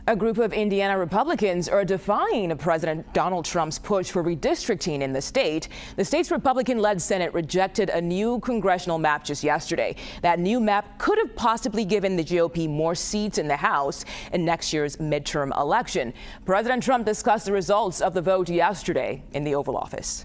A group of Indiana Republicans are defying President Donald Trump's push for redistricting in the state. The state's Republican-led Senate rejected a new congressional map just yesterday. That new map could have possibly given the GOP more seats in the House in next year's midterm election. President Trump discussed the results of the vote yesterday in the Oval Office.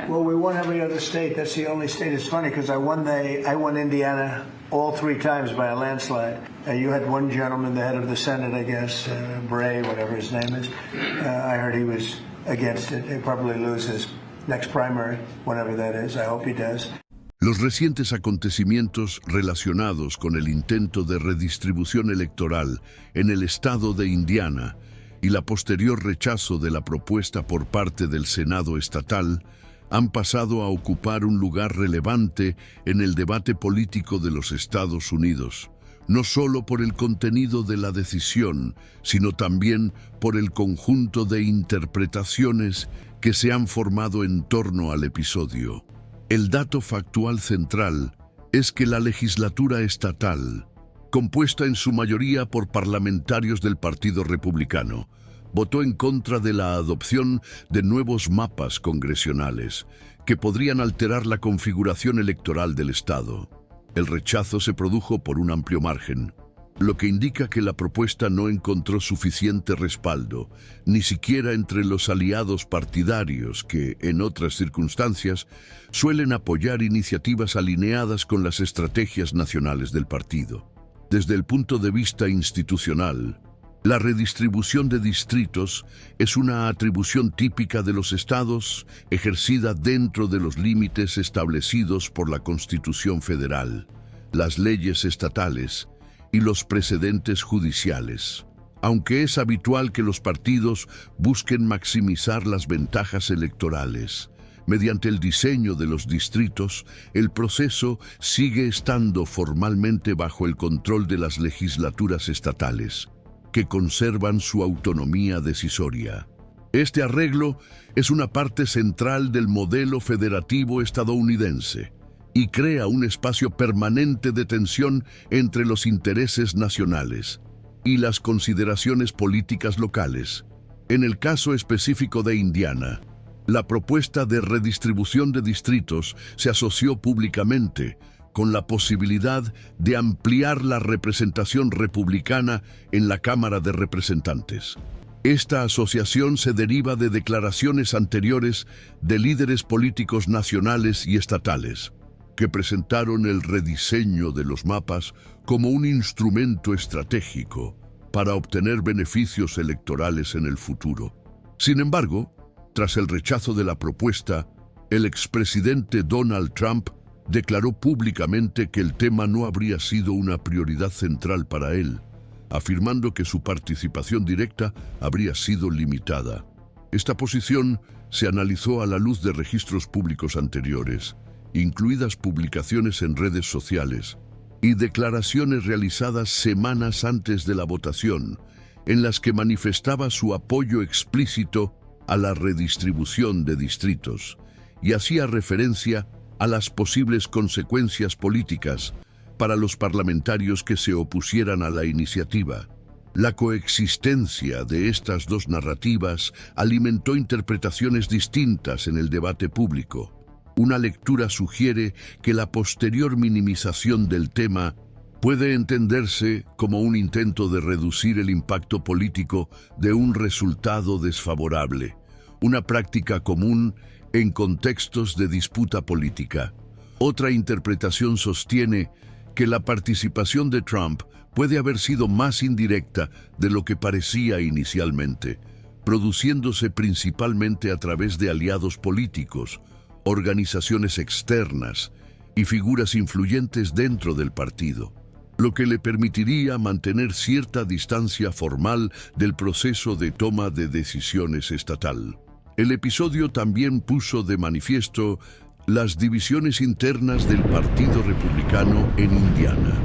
Well, we won every other state. That's the only state. It's funny because I won Indiana all 3 times by a landslide. You had one gentleman, the head of the Senate, I guess, Bray, whatever his name is. I heard he was against it. He'll probably lose his next primary, whenever that is. I hope he does. Los recientes acontecimientos relacionados con el intento de redistribución electoral en el estado de Indiana y la posterior rechazo de la propuesta por parte del Senado estatal han pasado a ocupar un lugar relevante en el debate político de los Estados Unidos, no solo por el contenido de la decisión, sino también por el conjunto de interpretaciones que se han formado en torno al episodio. El dato factual central es que la legislatura estatal, compuesta en su mayoría por parlamentarios del Partido Republicano, votó en contra de la adopción de nuevos mapas congresionales que podrían alterar la configuración electoral del Estado. El rechazo se produjo por un amplio margen, lo que indica que la propuesta no encontró suficiente respaldo, ni siquiera entre los aliados partidarios que, en otras circunstancias, suelen apoyar iniciativas alineadas con las estrategias nacionales del partido. Desde el punto de vista institucional, la redistribución de distritos es una atribución típica de los estados ejercida dentro de los límites establecidos por la Constitución Federal, las leyes estatales y los precedentes judiciales. Aunque es habitual que los partidos busquen maximizar las ventajas electorales, mediante el diseño de los distritos, el proceso sigue estando formalmente bajo el control de las legislaturas estatales, que conservan su autonomía decisoria. Este arreglo es una parte central del modelo federativo estadounidense y crea un espacio permanente de tensión entre los intereses nacionales y las consideraciones políticas locales. En el caso específico de Indiana, la propuesta de redistribución de distritos se asoció públicamente con la posibilidad de ampliar la representación republicana en la Cámara de Representantes. Esta asociación se deriva de declaraciones anteriores de líderes políticos nacionales y estatales, que presentaron el rediseño de los mapas como un instrumento estratégico para obtener beneficios electorales en el futuro. Sin embargo, tras el rechazo de la propuesta, el expresidente Donald Trump declaró públicamente que el tema no habría sido una prioridad central para él, afirmando que su participación directa habría sido limitada. Esta posición se analizó a la luz de registros públicos anteriores, incluidas publicaciones en redes sociales y declaraciones realizadas semanas antes de la votación, en las que manifestaba su apoyo explícito a la redistribución de distritos y hacía referencia a las posibles consecuencias políticas para los parlamentarios que se opusieran a la iniciativa. La coexistencia de estas dos narrativas alimentó interpretaciones distintas en el debate público. Una lectura sugiere que la posterior minimización del tema puede entenderse como un intento de reducir el impacto político de un resultado desfavorable, una práctica común en contextos de disputa política. Otra interpretación sostiene que la participación de Trump puede haber sido más indirecta de lo que parecía inicialmente, produciéndose principalmente a través de aliados políticos, organizaciones externas y figuras influyentes dentro del partido, lo que le permitiría mantener cierta distancia formal del proceso de toma de decisiones estatal. El episodio también puso de manifiesto las divisiones internas del Partido Republicano en Indiana.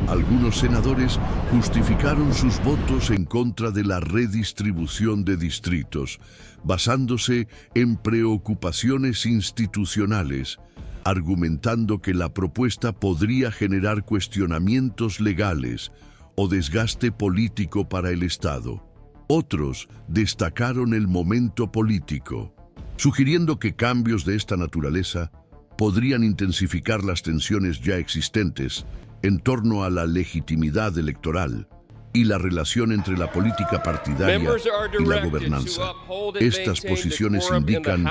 Algunos senadores justificaron sus votos en contra de la redistribución de distritos, basándose en preocupaciones institucionales, argumentando que la propuesta podría generar cuestionamientos legales o desgaste político para el Estado. Otros destacaron el momento político, sugiriendo que cambios de esta naturaleza podrían intensificar las tensiones ya existentes en torno a la legitimidad electoral y la relación entre la política partidaria y la gobernanza. Estas posiciones indican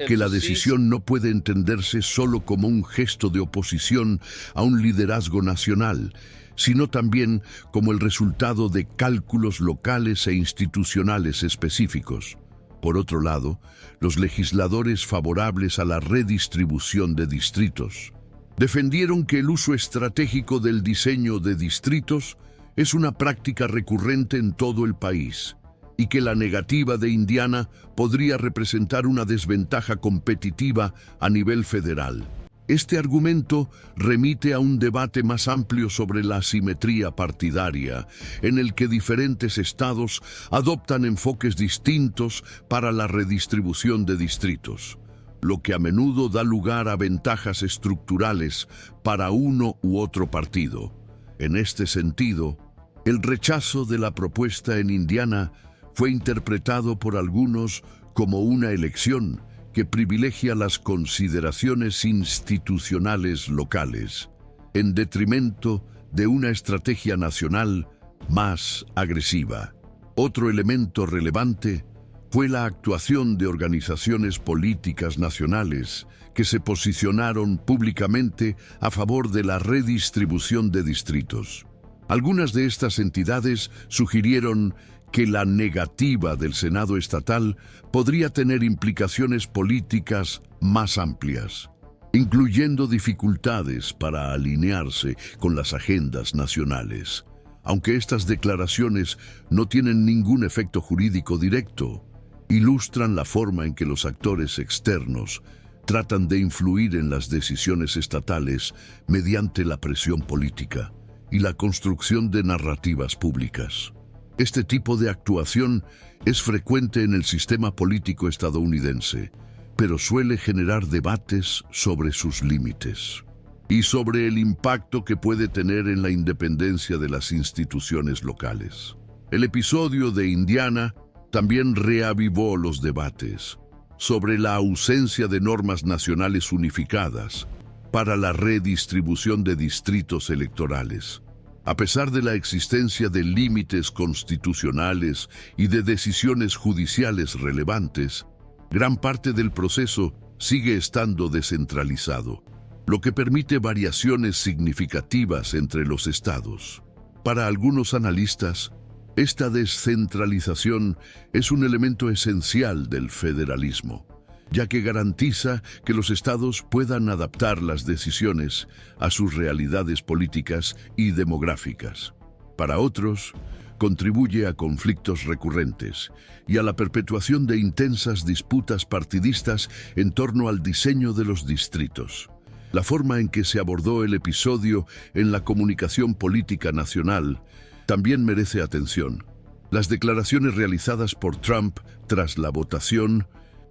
que la decisión no puede entenderse solo como un gesto de oposición a un liderazgo nacional, sino también como el resultado de cálculos locales e institucionales específicos. Por otro lado, los legisladores favorables a la redistribución de distritos defendieron que el uso estratégico del diseño de distritos es una práctica recurrente en todo el país y que la negativa de Indiana podría representar una desventaja competitiva a nivel federal. Este argumento remite a un debate más amplio sobre la asimetría partidaria, en el que diferentes estados adoptan enfoques distintos para la redistribución de distritos, lo que a menudo da lugar a ventajas estructurales para uno u otro partido. En este sentido, el rechazo de la propuesta en Indiana fue interpretado por algunos como una elección que privilegia las consideraciones institucionales locales, en detrimento de una estrategia nacional más agresiva. Otro elemento relevante fue la actuación de organizaciones políticas nacionales que se posicionaron públicamente a favor de la redistribución de distritos. Algunas de estas entidades sugirieron que la negativa del Senado estatal podría tener implicaciones políticas más amplias, incluyendo dificultades para alinearse con las agendas nacionales. Aunque estas declaraciones no tienen ningún efecto jurídico directo, ilustran la forma en que los actores externos tratan de influir en las decisiones estatales mediante la presión política y la construcción de narrativas públicas. Este tipo de actuación es frecuente en el sistema político estadounidense, pero suele generar debates sobre sus límites y sobre el impacto que puede tener en la independencia de las instituciones locales. El episodio de Indiana también reavivó los debates sobre la ausencia de normas nacionales unificadas para la redistribución de distritos electorales. A pesar de la existencia de límites constitucionales y de decisiones judiciales relevantes, gran parte del proceso sigue estando descentralizado, lo que permite variaciones significativas entre los estados. Para algunos analistas, esta descentralización es un elemento esencial del federalismo, ya que garantiza que los estados puedan adaptar las decisiones a sus realidades políticas y demográficas. Para otros, contribuye a conflictos recurrentes y a la perpetuación de intensas disputas partidistas en torno al diseño de los distritos. La forma en que se abordó el episodio en la comunicación política nacional también merece atención. Las declaraciones realizadas por Trump tras la votación,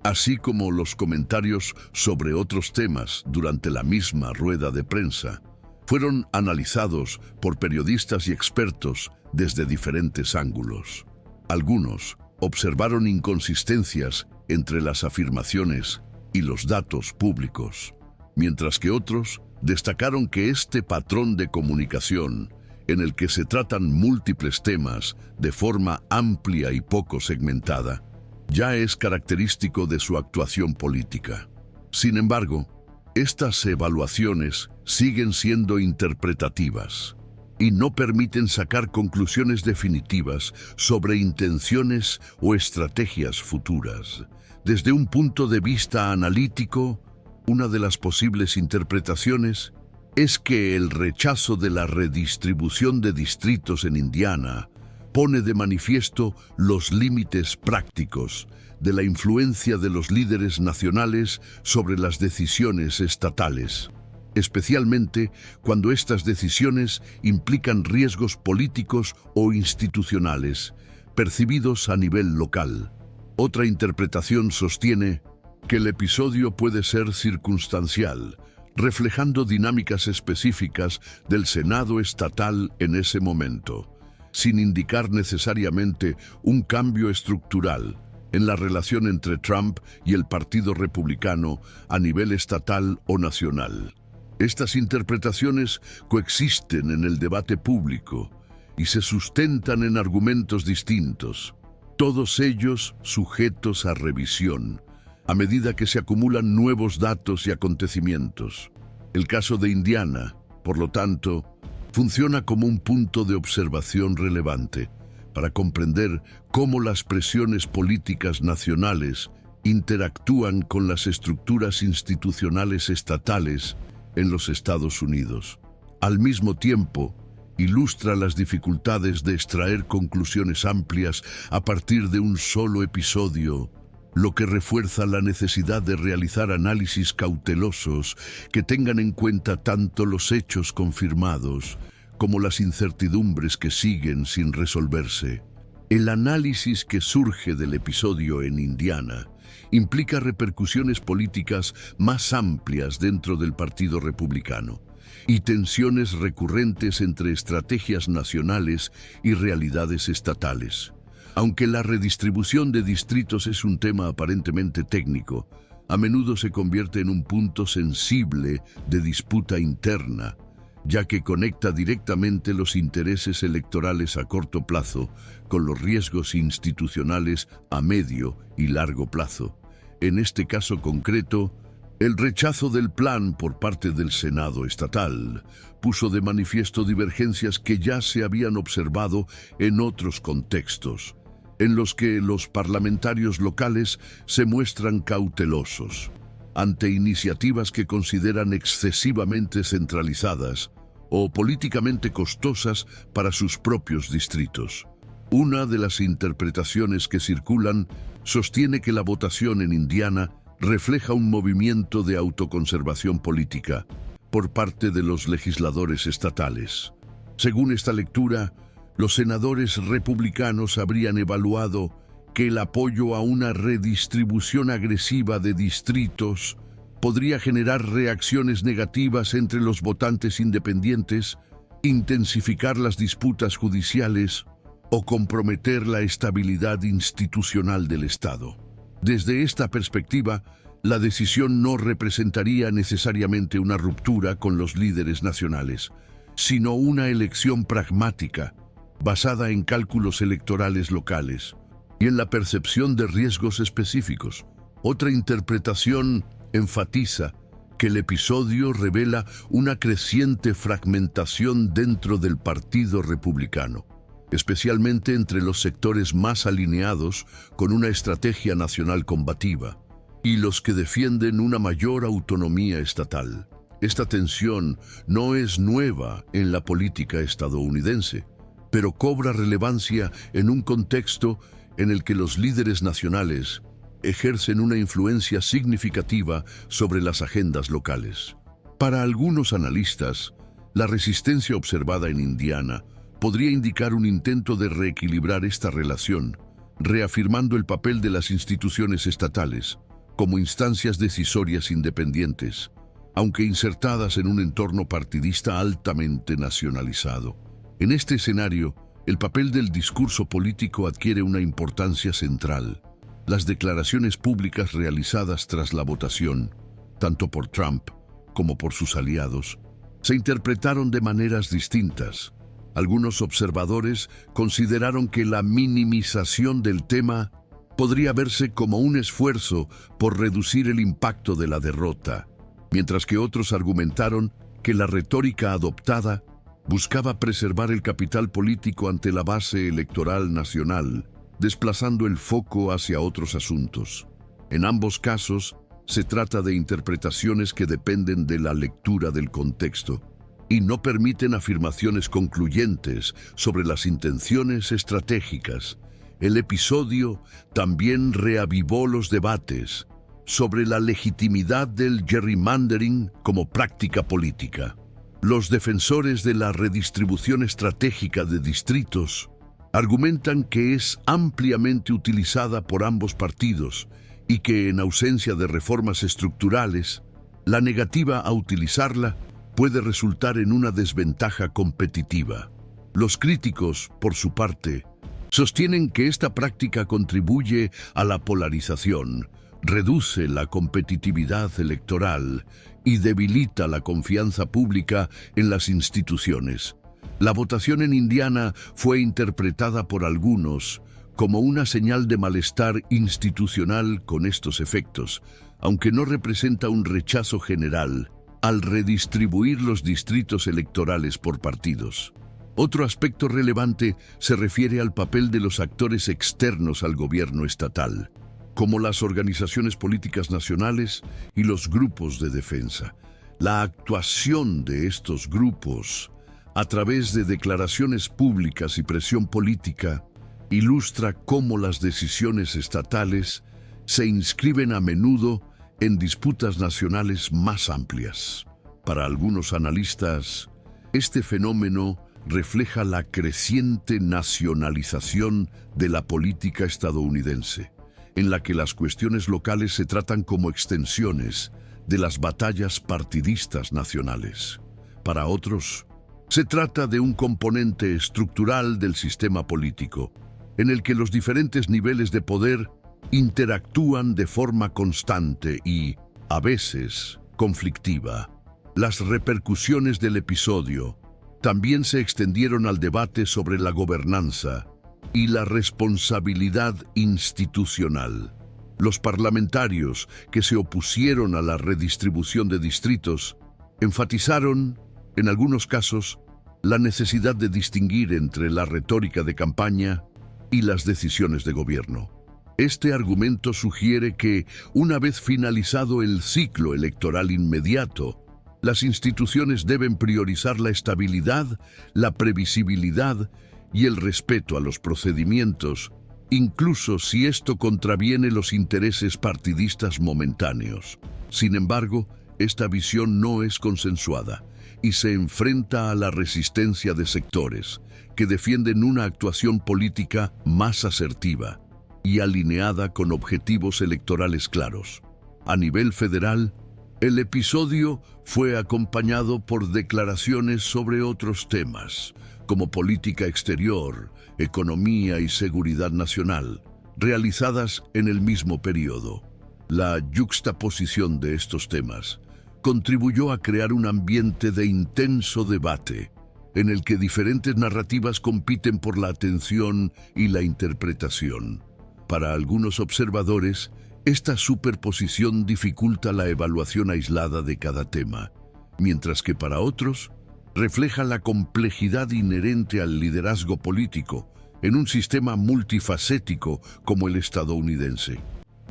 así como los comentarios sobre otros temas durante la misma rueda de prensa, fueron analizados por periodistas y expertos desde diferentes ángulos. Algunos observaron inconsistencias entre las afirmaciones y los datos públicos, mientras que otros destacaron que este patrón de comunicación, en el que se tratan múltiples temas de forma amplia y poco segmentada, ya es característico de su actuación política. Sin embargo, estas evaluaciones siguen siendo interpretativas y no permiten sacar conclusiones definitivas sobre intenciones o estrategias futuras. Desde un punto de vista analítico, una de las posibles interpretaciones es que el rechazo de la redistribución de distritos en Indiana pone de manifiesto los límites prácticos de la influencia de los líderes nacionales sobre las decisiones estatales, especialmente cuando estas decisiones implican riesgos políticos o institucionales percibidos a nivel local. Otra interpretación sostiene que el episodio puede ser circunstancial, reflejando dinámicas específicas del Senado estatal en ese momento, sin indicar necesariamente un cambio estructural en la relación entre Trump y el Partido Republicano a nivel estatal o nacional. Estas interpretaciones coexisten en el debate público y se sustentan en argumentos distintos, todos ellos sujetos a revisión, a medida que se acumulan nuevos datos y acontecimientos. El caso de Indiana, por lo tanto, funciona como un punto de observación relevante para comprender cómo las presiones políticas nacionales interactúan con las estructuras institucionales estatales en los Estados Unidos. Al mismo tiempo, ilustra las dificultades de extraer conclusiones amplias a partir de un solo episodio, lo que refuerza la necesidad de realizar análisis cautelosos que tengan en cuenta tanto los hechos confirmados como las incertidumbres que siguen sin resolverse. El análisis que surge del episodio en Indiana implica repercusiones políticas más amplias dentro del Partido Republicano y tensiones recurrentes entre estrategias nacionales y realidades estatales. Aunque la redistribución de distritos es un tema aparentemente técnico, a menudo se convierte en un punto sensible de disputa interna, ya que conecta directamente los intereses electorales a corto plazo con los riesgos institucionales a medio y largo plazo. En este caso concreto, el rechazo del plan por parte del Senado estatal puso de manifiesto divergencias que ya se habían observado en otros contextos, en los que los parlamentarios locales se muestran cautelosos ante iniciativas que consideran excesivamente centralizadas o políticamente costosas para sus propios distritos. Una de las interpretaciones que circulan sostiene que la votación en Indiana refleja un movimiento de autoconservación política por parte de los legisladores estatales. Según esta lectura, los senadores republicanos habrían evaluado que el apoyo a una redistribución agresiva de distritos podría generar reacciones negativas entre los votantes independientes, intensificar las disputas judiciales o comprometer la estabilidad institucional del Estado. Desde esta perspectiva, la decisión no representaría necesariamente una ruptura con los líderes nacionales, sino una elección pragmática, basada en cálculos electorales locales y en la percepción de riesgos específicos. Otra interpretación enfatiza que el episodio revela una creciente fragmentación dentro del Partido Republicano, especialmente entre los sectores más alineados con una estrategia nacional combativa y los que defienden una mayor autonomía estatal. Esta tensión no es nueva en la política estadounidense, pero cobra relevancia en un contexto en el que los líderes nacionales ejercen una influencia significativa sobre las agendas locales. Para algunos analistas, la resistencia observada en Indiana podría indicar un intento de reequilibrar esta relación, reafirmando el papel de las instituciones estatales como instancias decisorias independientes, aunque insertadas en un entorno partidista altamente nacionalizado. En este escenario, el papel del discurso político adquiere una importancia central. Las declaraciones públicas realizadas tras la votación, tanto por Trump como por sus aliados, se interpretaron de maneras distintas. Algunos observadores consideraron que la minimización del tema podría verse como un esfuerzo por reducir el impacto de la derrota, mientras que otros argumentaron que la retórica adoptada buscaba preservar el capital político ante la base electoral nacional, desplazando el foco hacia otros asuntos. En ambos casos, se trata de interpretaciones que dependen de la lectura del contexto y no permiten afirmaciones concluyentes sobre las intenciones estratégicas. El episodio también reavivó los debates sobre la legitimidad del gerrymandering como práctica política. Los defensores de la redistribución estratégica de distritos argumentan que es ampliamente utilizada por ambos partidos y que, en ausencia de reformas estructurales, la negativa a utilizarla puede resultar en una desventaja competitiva. Los críticos, por su parte, sostienen que esta práctica contribuye a la polarización, reduce la competitividad electoral y debilita la confianza pública en las instituciones. La votación en Indiana fue interpretada por algunos como una señal de malestar institucional con estos efectos, aunque no representa un rechazo general al redistribuir los distritos electorales por partidos. Otro aspecto relevante se refiere al papel de los actores externos al gobierno estatal, como las organizaciones políticas nacionales y los grupos de defensa. La actuación de estos grupos, a través de declaraciones públicas y presión política, ilustra cómo las decisiones estatales se inscriben a menudo en disputas nacionales más amplias. Para algunos analistas, este fenómeno refleja la creciente nacionalización de la política estadounidense, en la que las cuestiones locales se tratan como extensiones de las batallas partidistas nacionales. Para otros, se trata de un componente estructural del sistema político, en el que los diferentes niveles de poder interactúan de forma constante y, a veces, conflictiva. Las repercusiones del episodio también se extendieron al debate sobre la gobernanza y la responsabilidad institucional. Los parlamentarios que se opusieron a la redistribución de distritos enfatizaron, en algunos casos, la necesidad de distinguir entre la retórica de campaña y las decisiones de gobierno. Este argumento sugiere que, una vez finalizado el ciclo electoral inmediato, las instituciones deben priorizar la estabilidad, la previsibilidad y el respeto a los procedimientos, incluso si esto contraviene los intereses partidistas momentáneos. Sin embargo, esta visión no es consensuada y se enfrenta a la resistencia de sectores que defienden una actuación política más asertiva y alineada con objetivos electorales claros. A nivel federal, el episodio fue acompañado por declaraciones sobre otros temas, como política exterior, economía y seguridad nacional, realizadas en el mismo periodo. La yuxtaposición de estos temas contribuyó a crear un ambiente de intenso debate, en el que diferentes narrativas compiten por la atención y la interpretación. Para algunos observadores, esta superposición dificulta la evaluación aislada de cada tema, mientras que para otros refleja la complejidad inherente al liderazgo político en un sistema multifacético como el estadounidense.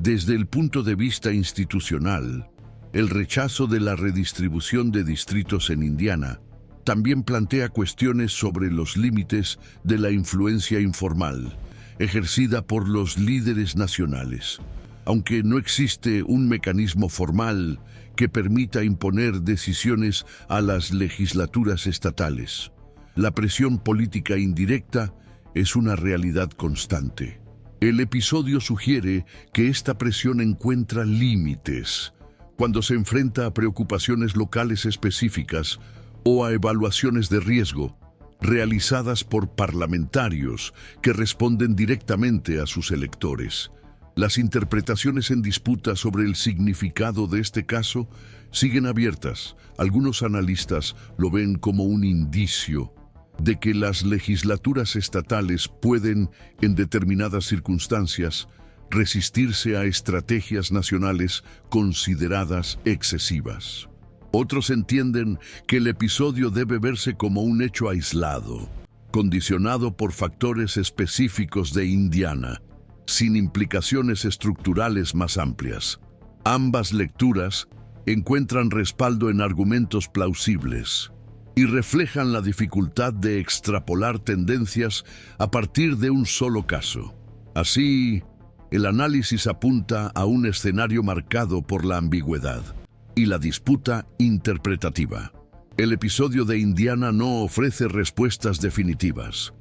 Desde el punto de vista institucional, el rechazo de la redistribución de distritos en Indiana también plantea cuestiones sobre los límites de la influencia informal ejercida por los líderes nacionales. Aunque no existe un mecanismo formal que permita imponer decisiones a las legislaturas estatales, la presión política indirecta es una realidad constante. El episodio sugiere que esta presión encuentra límites cuando se enfrenta a preocupaciones locales específicas o a evaluaciones de riesgo realizadas por parlamentarios que responden directamente a sus electores. Las interpretaciones en disputa sobre el significado de este caso siguen abiertas. Algunos analistas lo ven como un indicio de que las legislaturas estatales pueden, en determinadas circunstancias, resistirse a estrategias nacionales consideradas excesivas. Otros entienden que el episodio debe verse como un hecho aislado, condicionado por factores específicos de Indiana, sin implicaciones estructurales más amplias. Ambas lecturas encuentran respaldo en argumentos plausibles y reflejan la dificultad de extrapolar tendencias a partir de un solo caso. Así, el análisis apunta a un escenario marcado por la ambigüedad y la disputa interpretativa. El episodio de Indiana no ofrece respuestas definitivas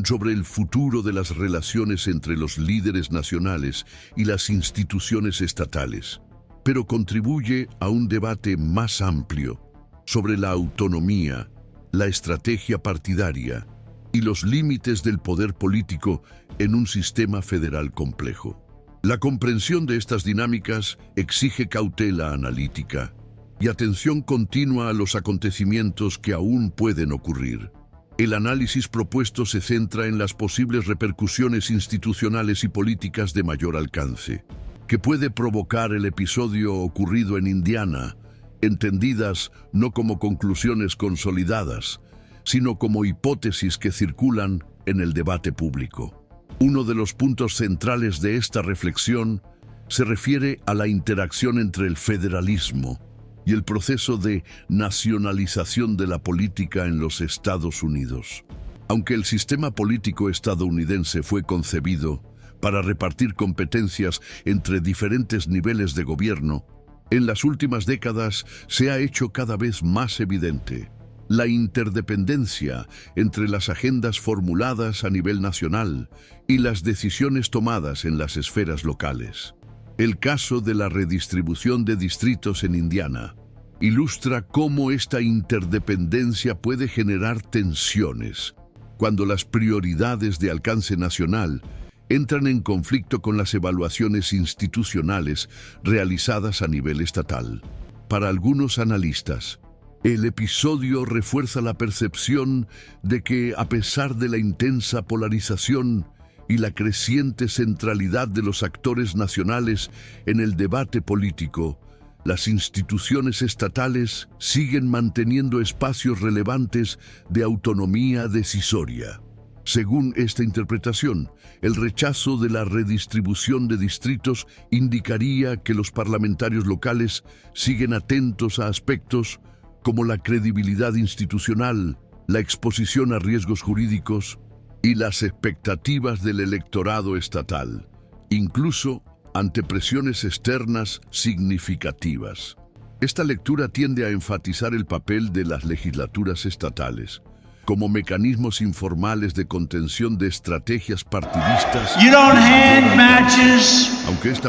sobre el futuro de las relaciones entre los líderes nacionales y las instituciones estatales, pero contribuye a un debate más amplio sobre la autonomía, la estrategia partidaria y los límites del poder político en un sistema federal complejo. La comprensión de estas dinámicas exige cautela analítica y atención continua a los acontecimientos que aún pueden ocurrir. El análisis propuesto se centra en las posibles repercusiones institucionales y políticas de mayor alcance que puede provocar el episodio ocurrido en Indiana, entendidas no como conclusiones consolidadas, sino como hipótesis que circulan en el debate público. Uno de los puntos centrales de esta reflexión se refiere a la interacción entre el federalismo y el proceso de nacionalización de la política en los Estados Unidos. Aunque el sistema político estadounidense fue concebido para repartir competencias entre diferentes niveles de gobierno, en las últimas décadas se ha hecho cada vez más evidente la interdependencia entre las agendas formuladas a nivel nacional y las decisiones tomadas en las esferas locales. El caso de la redistribución de distritos en Indiana ilustra cómo esta interdependencia puede generar tensiones cuando las prioridades de alcance nacional entran en conflicto con las evaluaciones institucionales realizadas a nivel estatal. Para algunos analistas, el episodio refuerza la percepción de que, a pesar de la intensa polarización y la creciente centralidad de los actores nacionales en el debate político, las instituciones estatales siguen manteniendo espacios relevantes de autonomía decisoria. Según esta interpretación, el rechazo de la redistribución de distritos indicaría que los parlamentarios locales siguen atentos a aspectos como la credibilidad institucional, la exposición a riesgos jurídicos y las expectativas del electorado estatal, incluso ante presiones externas significativas. Esta lectura tiende a enfatizar el papel de las legislaturas estatales como mecanismos informales de contención de estrategias partidistas. You don't hand matches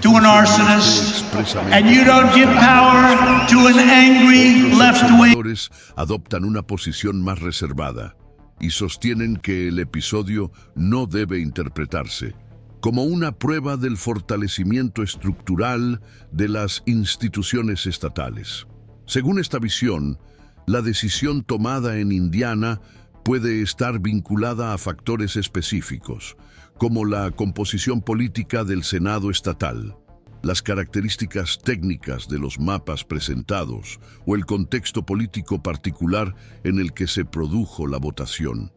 to an arsonist, and you don't give power to an angry left wing. Los adoptan una posición más reservada y sostienen que el episodio no debe interpretarse como una prueba del fortalecimiento estructural de las instituciones estatales. Según esta visión, la decisión tomada en Indiana puede estar vinculada a factores específicos, como la composición política del Senado estatal, las características técnicas de los mapas presentados o el contexto político particular en el que se produjo la votación.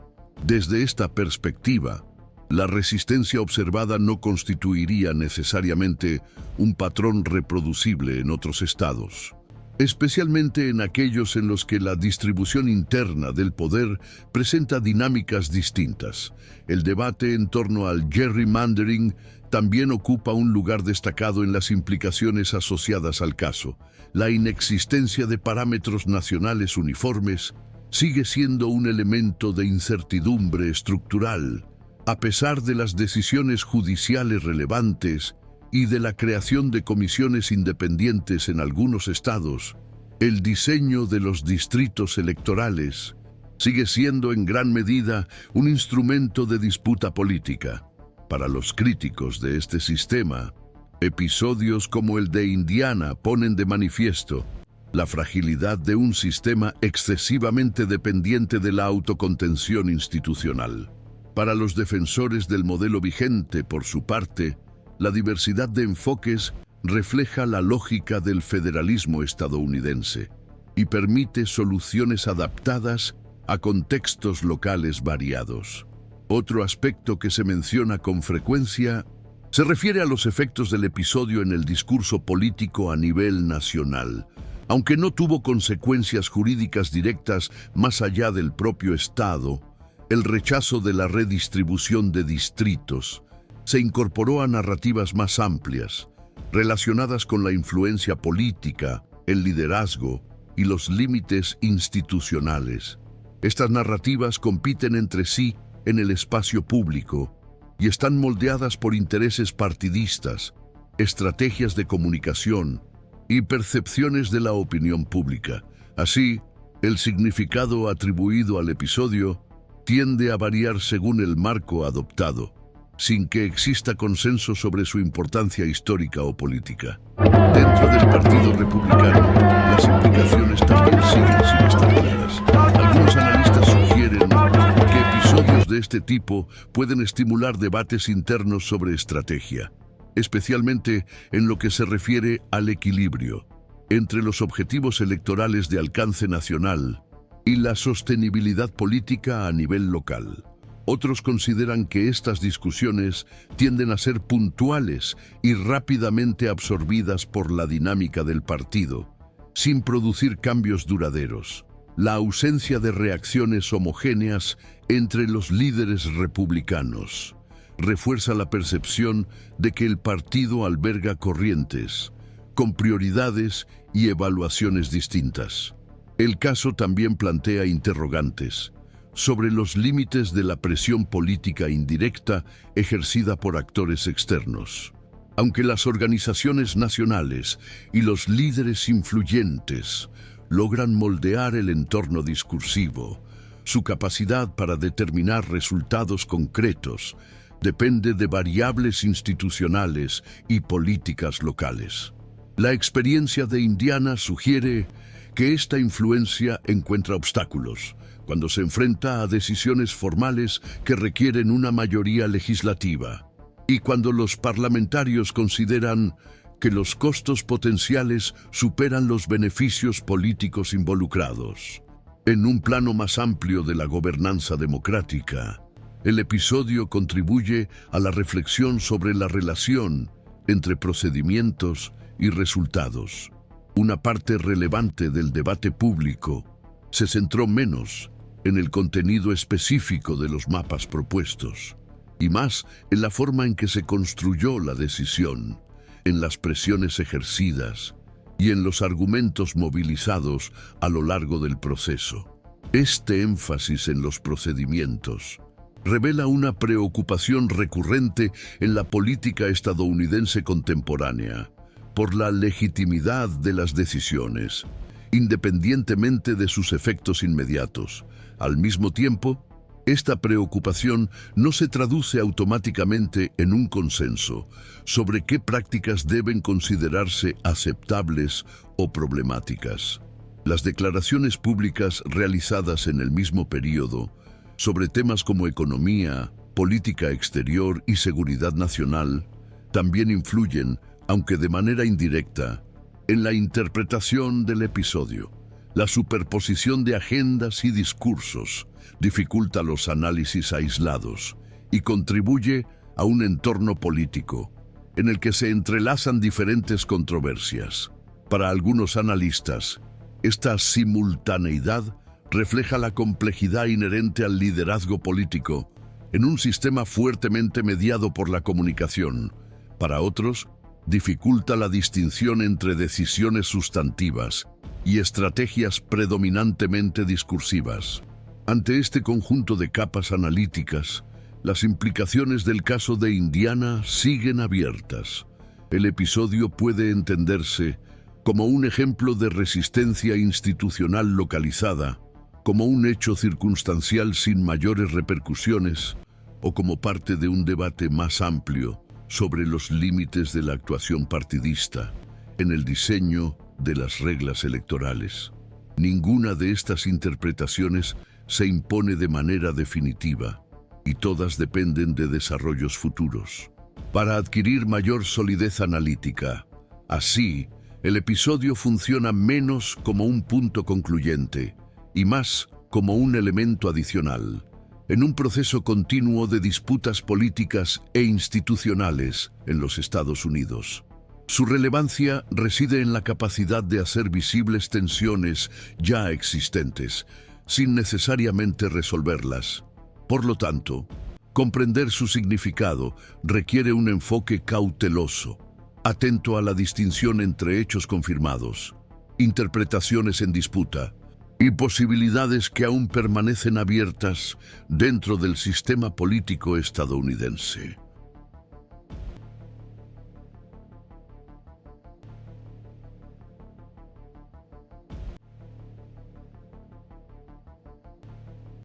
Desde esta perspectiva, la resistencia observada no constituiría necesariamente un patrón reproducible en otros estados, especialmente en aquellos en los que la distribución interna del poder presenta dinámicas distintas. El debate en torno al gerrymandering también ocupa un lugar destacado en las implicaciones asociadas al caso. La inexistencia de parámetros nacionales uniformes sigue siendo un elemento de incertidumbre estructural, a pesar de las decisiones judiciales relevantes y de la creación de comisiones independientes en algunos estados. El diseño de los distritos electorales sigue siendo en gran medida un instrumento de disputa política. Para los críticos de este sistema, episodios como el de Indiana ponen de manifiesto la fragilidad de un sistema excesivamente dependiente de la autocontención institucional. Para los defensores del modelo vigente, por su parte, la diversidad de enfoques refleja la lógica del federalismo estadounidense y permite soluciones adaptadas a contextos locales variados. Otro aspecto que se menciona con frecuencia se refiere a los efectos del episodio en el discurso político a nivel nacional. Aunque no tuvo consecuencias jurídicas directas más allá del propio Estado, el rechazo de la redistribución de distritos se incorporó a narrativas más amplias, relacionadas con la influencia política, el liderazgo y los límites institucionales. Estas narrativas compiten entre sí en el espacio público y están moldeadas por intereses partidistas, estrategias de comunicación y percepciones de la opinión pública. Así, el significado atribuido al episodio tiende a variar según el marco adoptado, sin que exista consenso sobre su importancia histórica o política. Dentro del Partido Republicano, las implicaciones también siguen sin estar claras. Algunos analistas sugieren que episodios de este tipo pueden estimular debates internos sobre estrategia, especialmente en lo que se refiere al equilibrio entre los objetivos electorales de alcance nacional y la sostenibilidad política a nivel local. Otros consideran que estas discusiones tienden a ser puntuales y rápidamente absorbidas por la dinámica del partido, sin producir cambios duraderos. La ausencia de reacciones homogéneas entre los líderes republicanos refuerza la percepción de que el partido alberga corrientes, con prioridades y evaluaciones distintas. El caso también plantea interrogantes sobre los límites de la presión política indirecta ejercida por actores externos. Aunque las organizaciones nacionales y los líderes influyentes logran moldear el entorno discursivo, su capacidad para determinar resultados concretos depende de variables institucionales y políticas locales. La experiencia de Indiana sugiere que esta influencia encuentra obstáculos cuando se enfrenta a decisiones formales que requieren una mayoría legislativa y cuando los parlamentarios consideran que los costos potenciales superan los beneficios políticos involucrados. En un plano más amplio de la gobernanza democrática, el episodio contribuye a la reflexión sobre la relación entre procedimientos y resultados. Una parte relevante del debate público se centró menos en el contenido específico de los mapas propuestos y más en la forma en que se construyó la decisión, en las presiones ejercidas y en los argumentos movilizados a lo largo del proceso. Este énfasis en los procedimientos revela una preocupación recurrente en la política estadounidense contemporánea por la legitimidad de las decisiones, independientemente de sus efectos inmediatos. Al mismo tiempo, esta preocupación no se traduce automáticamente en un consenso sobre qué prácticas deben considerarse aceptables o problemáticas. Las declaraciones públicas realizadas en el mismo periodo sobre temas como economía, política exterior y seguridad nacional también influyen, aunque de manera indirecta, en la interpretación del episodio. La superposición de agendas y discursos dificulta los análisis aislados y contribuye a un entorno político en el que se entrelazan diferentes controversias. Para algunos analistas, esta simultaneidad refleja la complejidad inherente al liderazgo político en un sistema fuertemente mediado por la comunicación. Para otros, dificulta la distinción entre decisiones sustantivas y estrategias predominantemente discursivas. Ante este conjunto de capas analíticas, las implicaciones del caso de Indiana siguen abiertas. El episodio puede entenderse como un ejemplo de resistencia institucional localizada, como un hecho circunstancial sin mayores repercusiones, o como parte de un debate más amplio sobre los límites de la actuación partidista en el diseño de las reglas electorales. Ninguna de estas interpretaciones se impone de manera definitiva y todas dependen de desarrollos futuros. Para adquirir mayor solidez analítica, así, el episodio funciona menos como un punto concluyente y más como un elemento adicional en un proceso continuo de disputas políticas e institucionales en los Estados Unidos. Su relevancia reside en la capacidad de hacer visibles tensiones ya existentes, sin necesariamente resolverlas. Por lo tanto, comprender su significado requiere un enfoque cauteloso, atento a la distinción entre hechos confirmados, interpretaciones en disputa y posibilidades que aún permanecen abiertas dentro del sistema político estadounidense.